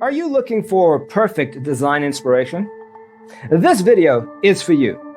Are you looking for perfect design inspiration? This video is for you.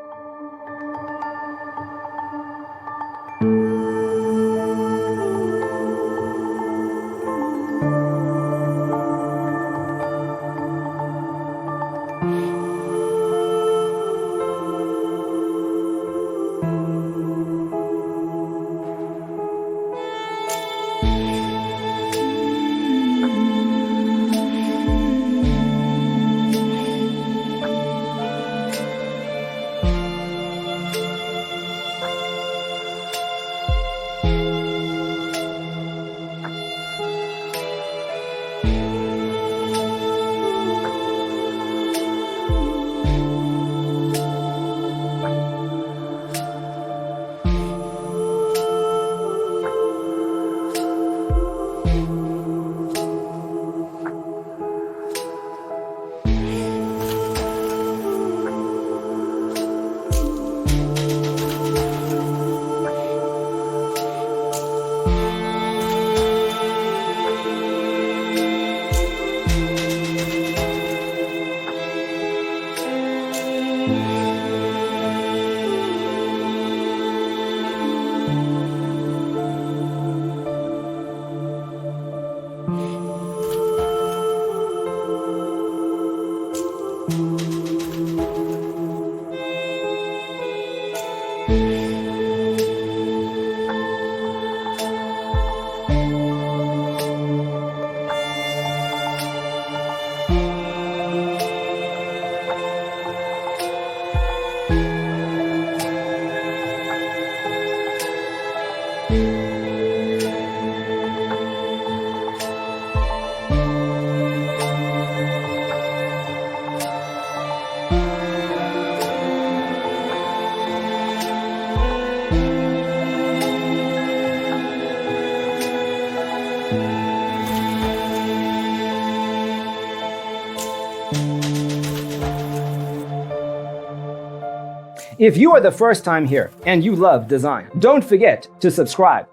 If you are the first time here and you love design, don't forget to subscribe.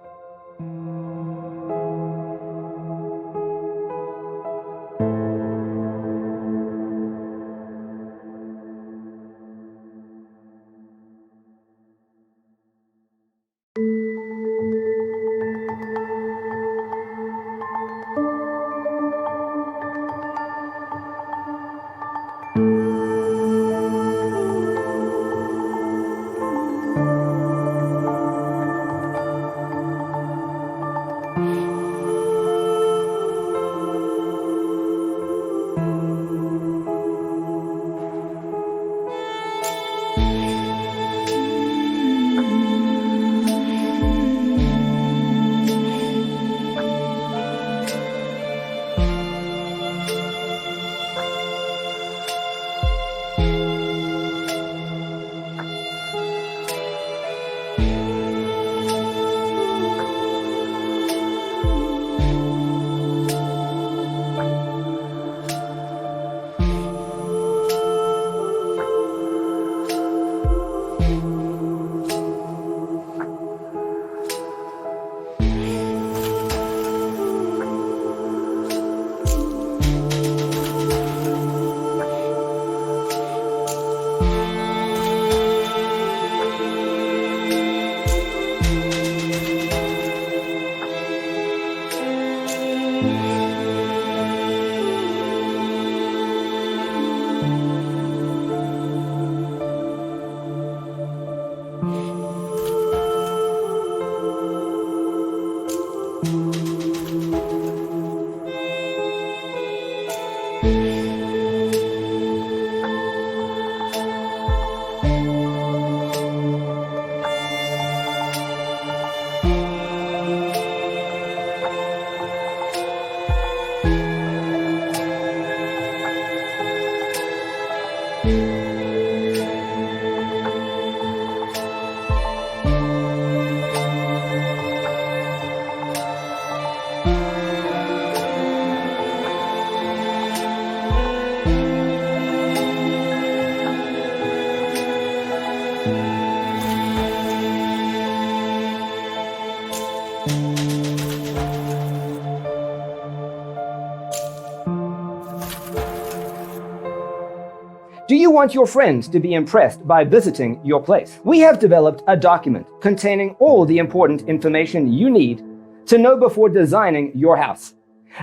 Do you want your friends to be impressed by visiting your place? We have developed a document containing all the important information you need to know before designing your house.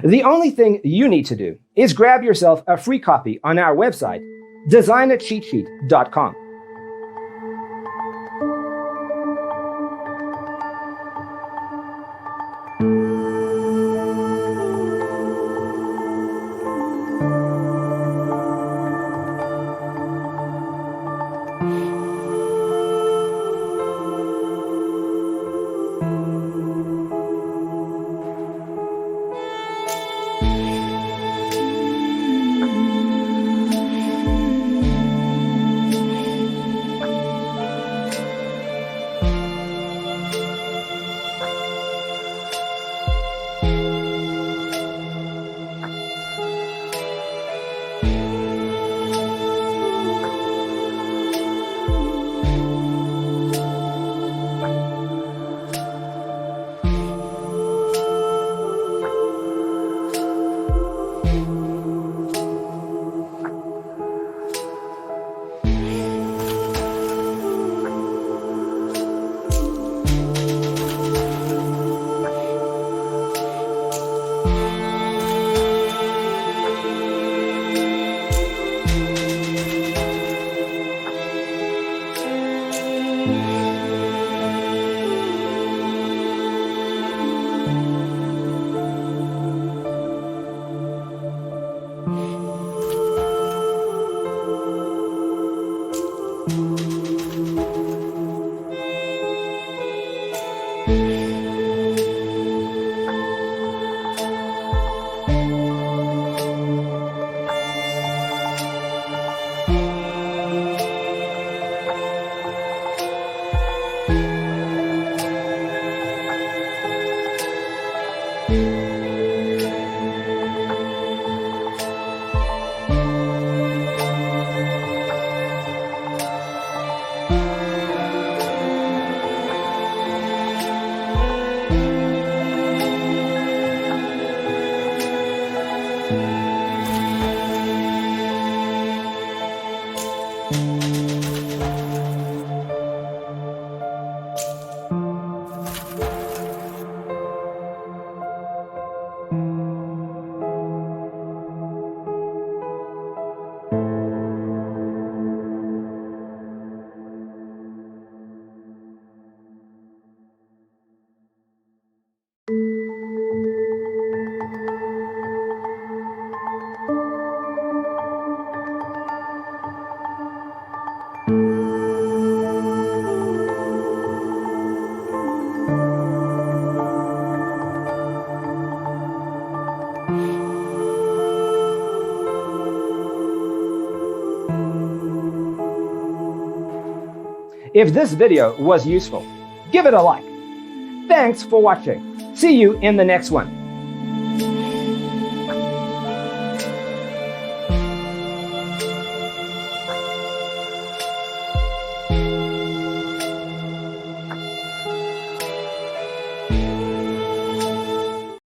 The only thing you need to do is grab yourself a free copy on our website, designacheatsheet.com. If this video was useful, give it a like. Thanks for watching. See you in the next one.